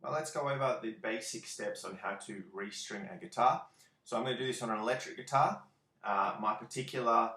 Well, let's go over the basic steps on how to restring a guitar. So I'm going to do this on an electric guitar. My particular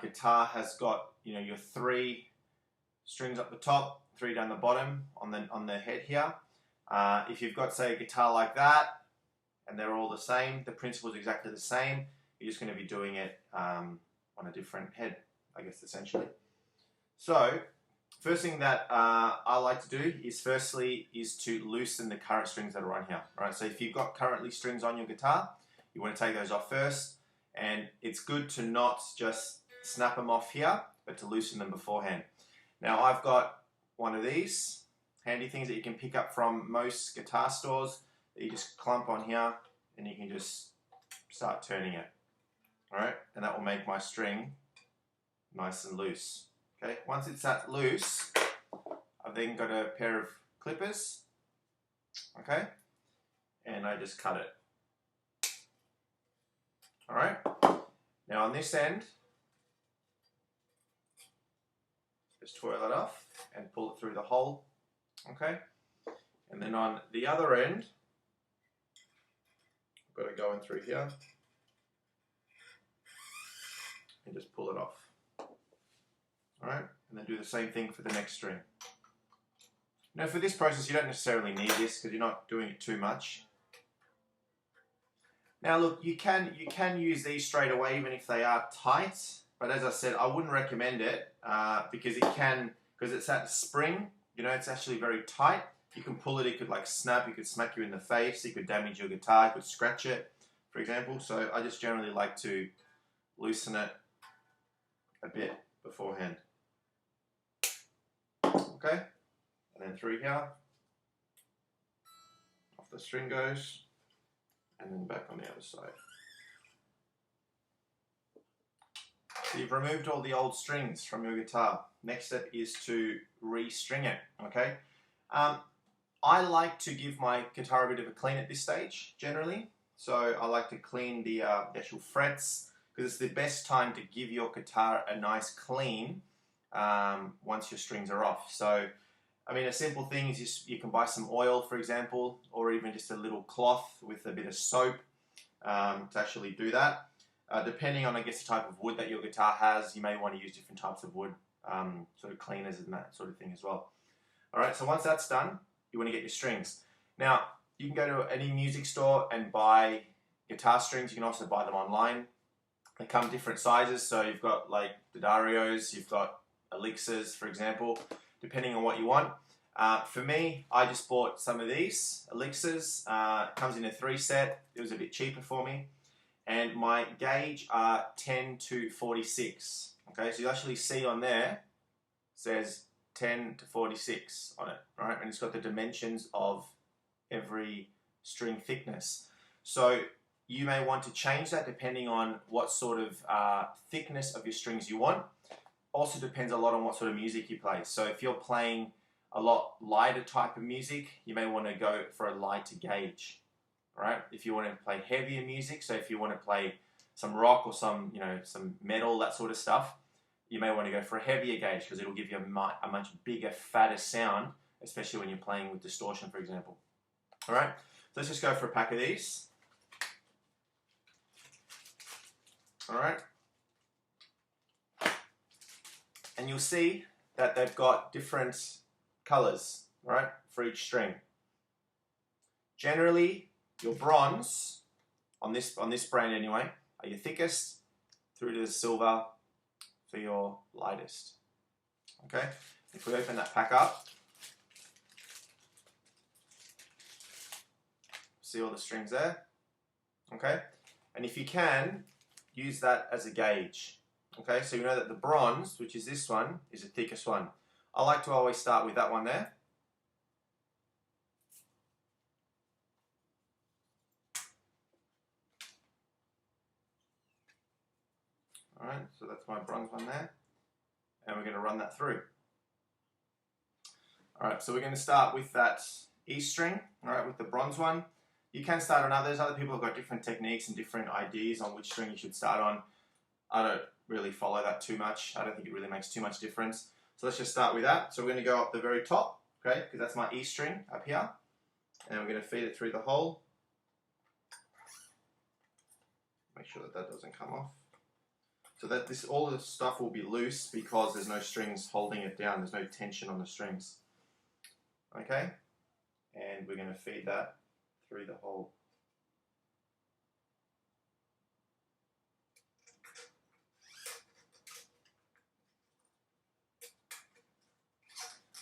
guitar has got your 3 strings up the top, 3 down the bottom on the head here. If you've got, say, a guitar like that and they're all the same, the principle is exactly the same. You're just going to be doing it on a different head, I guess, essentially. So first thing that I like to do is to loosen the current strings that are on here. Right? So if you've got currently strings on your guitar, you want to take those off first, and it's good to not just snap them off here, but to loosen them beforehand. Now I've got one of these handy things that you can pick up from most guitar stores that you just clump on here, and you can just start turning it. Alright, and that will make my string nice and loose. Okay, once it's that loose, I've then got a pair of clippers, okay, and I just cut it. Alright, now on this end, just twirl it off and pull it through the hole, okay, and then on the other end, I've got to go in through here and just pull it off. Alright, and then do the same thing for the next string. Now for this process you don't necessarily need this because you're not doing it too much. Now look, you can use these straight away even if they are tight, but as I said, I wouldn't recommend it because it's that spring, it's actually very tight. You can pull it, it could like snap, it could smack you in the face, it could damage your guitar, it could scratch it, for example. So I just generally like to loosen it a bit beforehand. Okay, and then through here, off the string goes, and then back on the other side. So you've removed all the old strings from your guitar. Next step is to restring it, okay? I like to give my guitar a bit of a clean at this stage, generally. So I like to clean the actual frets, because it's the best time to give your guitar a nice clean once your strings are off. So, I mean, a simple thing is just you can buy some oil, for example, or even just a little cloth with a bit of soap to actually do that. Depending on, I guess, the type of wood that your guitar has, you may want to use different types of wood, sort of cleaners and that sort of thing as well. Alright, so once that's done, you want to get your strings. Now, you can go to any music store and buy guitar strings. You can also buy them online. They come different sizes, so you've got like the Darios, you've got Elixirs, for example, depending on what you want. For me, I just bought some of these Elixirs. It comes in a 3 set. It was a bit cheaper for me. And my gauge are 10 to 46. Okay, so you actually see on there, says 10 to 46 on it, right? And it's got the dimensions of every string thickness. So you may want to change that depending on what sort of thickness of your strings you want. Also depends a lot on what sort of music you play. So if you're playing a lot lighter type of music, you may want to go for a lighter gauge, right? If you want to play heavier music, so if you want to play some rock or some metal, that sort of stuff, you may want to go for a heavier gauge because it'll give you a much bigger, fatter sound, especially when you're playing with distortion, for example. All right, so let's just go for a pack of these. All right, and you'll see that they've got different colors, right, for each string. Generally, your bronze on this brand anyway are your thickest, through to the silver for your lightest. Okay, if we open that pack up, see all the strings there. Okay, and if you can, use that as a gauge. Okay, so you know that the bronze, which is this one, is the thickest one. I like to always start with that one there. Alright, so that's my bronze one there. And we're going to run that through. Alright, so we're going to start with that E string, alright, with the bronze one. You can start on others. Other people have got different techniques and different ideas on which string you should start on. I don't really follow that too much. I don't think it really makes too much difference. So let's just start with that. So we're going to go up the very top, okay, because that's my E string up here. and we're going to feed it through the hole. Make sure that that doesn't come off. So that all the stuff will be loose because there's no strings holding it down. There's no tension on the strings. Okay? And we're going to feed that through the hole.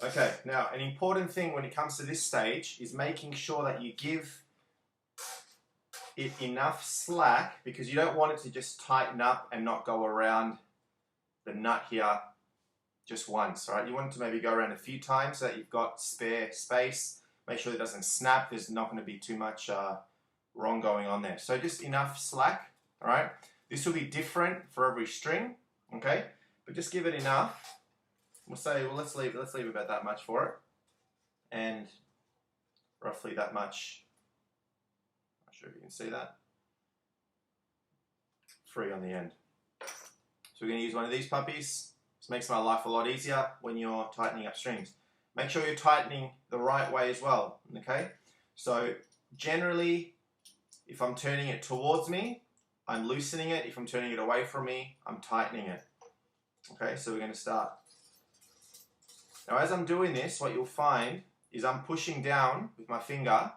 Okay, now an important thing when it comes to this stage is making sure that you give it enough slack, because you don't want it to just tighten up and not go around the nut here just once, right? You want it to maybe go around a few times so that you've got spare space. Make sure it doesn't snap. There's not going to be too much wrong going on there. So just enough slack, all right? This will be different for every string, okay? But just give it enough. We'll say, well, let's leave about that much for it, and roughly that much. Not sure if you can see that. Free on the end. So we're going to use one of these puppies. This makes my life a lot easier when you're tightening up strings. Make sure you're tightening the right way as well, okay? So generally, if I'm turning it towards me, I'm loosening it. If I'm turning it away from me, I'm tightening it. Okay, so we're going to start. Now as I'm doing this, what you'll find is I'm pushing down with my finger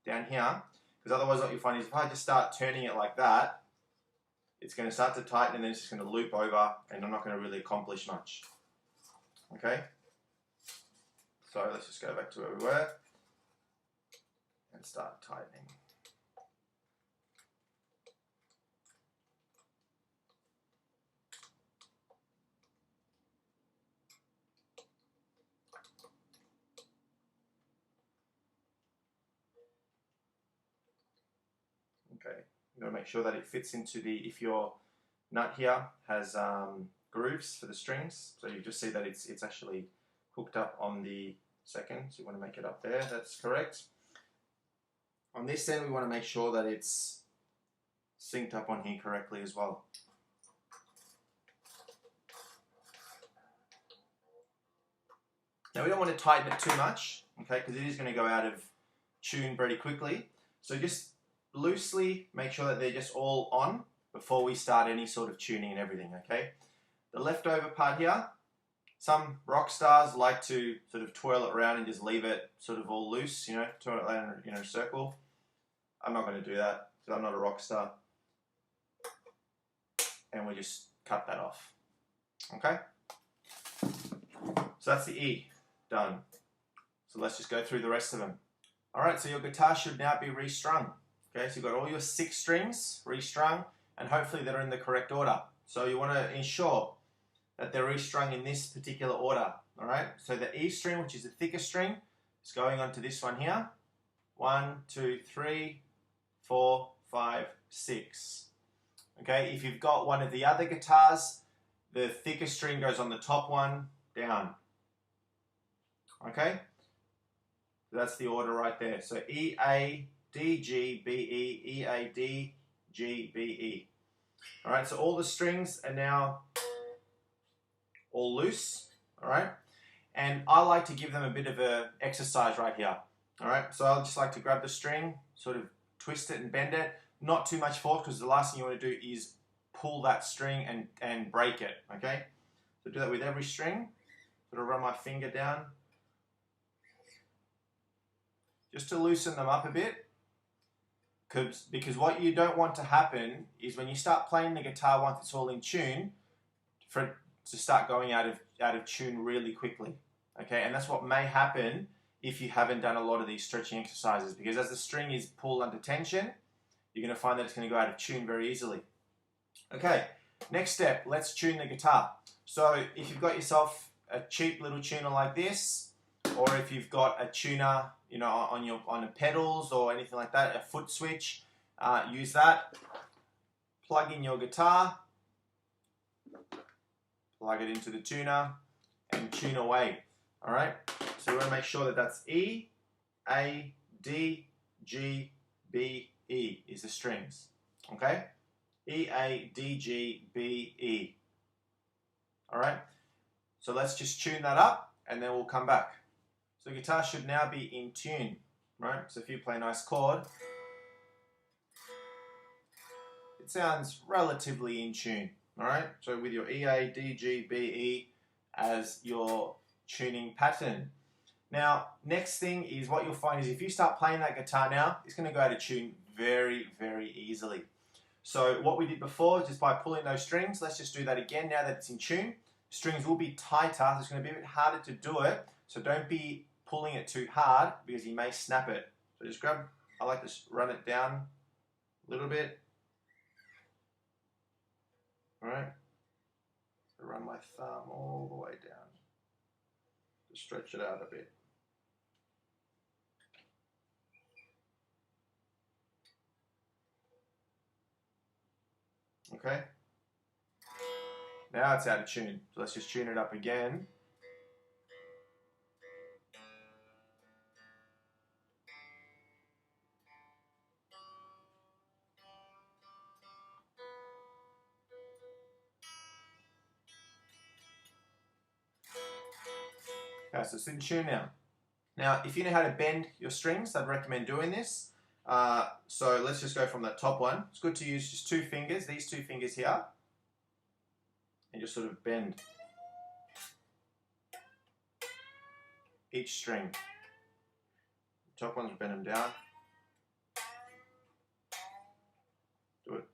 down here, because otherwise what you'll find is if I just start turning it like that, it's going to start to tighten and then it's just going to loop over and I'm not going to really accomplish much. Okay? So let's just go back to where we were and start tightening. Okay, you got to make sure that it fits into the, if your nut here has grooves for the strings, so you just see that it's actually hooked up on the second, so you want to make it up there, that's correct. On this end we want to make sure that it's synced up on here correctly as well. Now we don't want to tighten it too much, okay, because it is going to go out of tune very quickly, so just loosely make sure that they're just all on before we start any sort of tuning and everything, okay? The leftover part here, some rock stars like to sort of twirl it around and just leave it sort of all loose, you know, twirl it around in a circle. I'm not going to do that because I'm not a rock star. And we just cut that off, okay? So that's the E, done. So let's just go through the rest of them. All right, so your guitar should now be restrung. Okay, so you've got all your 6 strings restrung, and hopefully they're in the correct order. So you want to ensure that they're restrung in this particular order. All right, so the E string, which is the thicker string, is going on to this one here. 1, 2, 3, 4, 5, 6. Okay, if you've got one of the other guitars, the thicker string goes on the top one, down. Okay, so that's the order right there. So E, A, D, G, B, E, E, A, D, G, B, E. All right, so all the strings are now all loose, all right? And I like to give them a bit of an exercise right here, all right? So I'll just like to grab the string, sort of twist it and bend it, not too much force, because the last thing you want to do is pull that string and break it, okay? So do that with every string, sort of run my finger down, just to loosen them up a bit. Because what you don't want to happen is when you start playing the guitar once it's all in tune, for it to start going out of tune really quickly. Okay, and that's what may happen if you haven't done a lot of these stretching exercises, because as the string is pulled under tension, you're going to find that it's going to go out of tune very easily. Okay, next step, let's tune the guitar. So if you've got yourself a cheap little tuner like this, or if you've got a tuner, you know, on the pedals or anything like that, a foot switch, use that. Plug in your guitar, plug it into the tuner, and tune away. All right. So we want to make sure that that's E, A, D, G, B, E is the strings. Okay. E, A, D, G, B, E. All right. So let's just tune that up, and then we'll come back. So the guitar should now be in tune. right? So if you play a nice chord, it sounds relatively in tune, all right? So with your E, A, D, G, B, E as your tuning pattern. Now, next thing is what you'll find is if you start playing that guitar now, it's going to go out of tune very, very easily. So what we did before, just by pulling those strings, let's just do that again now that it's in tune. Strings will be tighter, so it's going to be a bit harder to do it. So don't be pulling it too hard because you may snap it. So just grab, I like to run it down a little bit. All right. So run my thumb all the way down. Just stretch it out a bit. Okay. Now it's out of tune. So let's just tune it up again. Okay, so it's in tune now. Now, if you know how to bend your strings, I'd recommend doing this. So let's just go from that top one. It's good to use just two fingers, these two fingers here, and just sort of bend each string. The top ones, bend them down. Do it.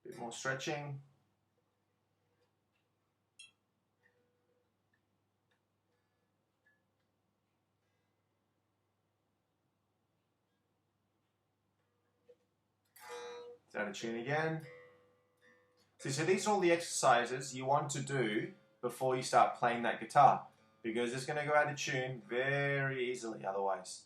Bit more stretching. It's out of tune again. So these are all the exercises you want to do before you start playing that guitar, because it's going to go out of tune very easily otherwise.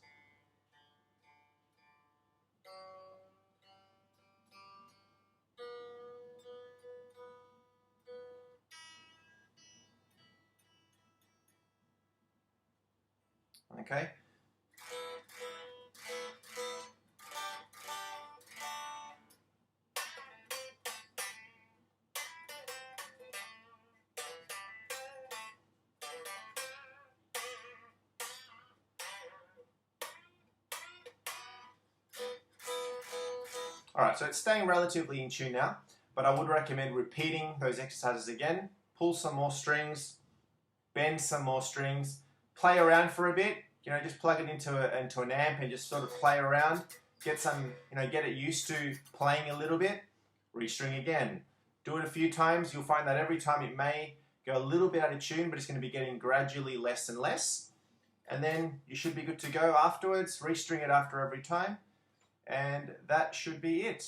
Okay? Alright, so it's staying relatively in tune now, but I would recommend repeating those exercises again. Pull some more strings, bend some more strings, play around for a bit, just plug it into an amp and just sort of play around, get some, get it used to playing a little bit, restring again. Do it a few times, you'll find that every time it may go a little bit out of tune, but it's going to be getting gradually less and less. And then you should be good to go afterwards, restring it after every time. And that should be it.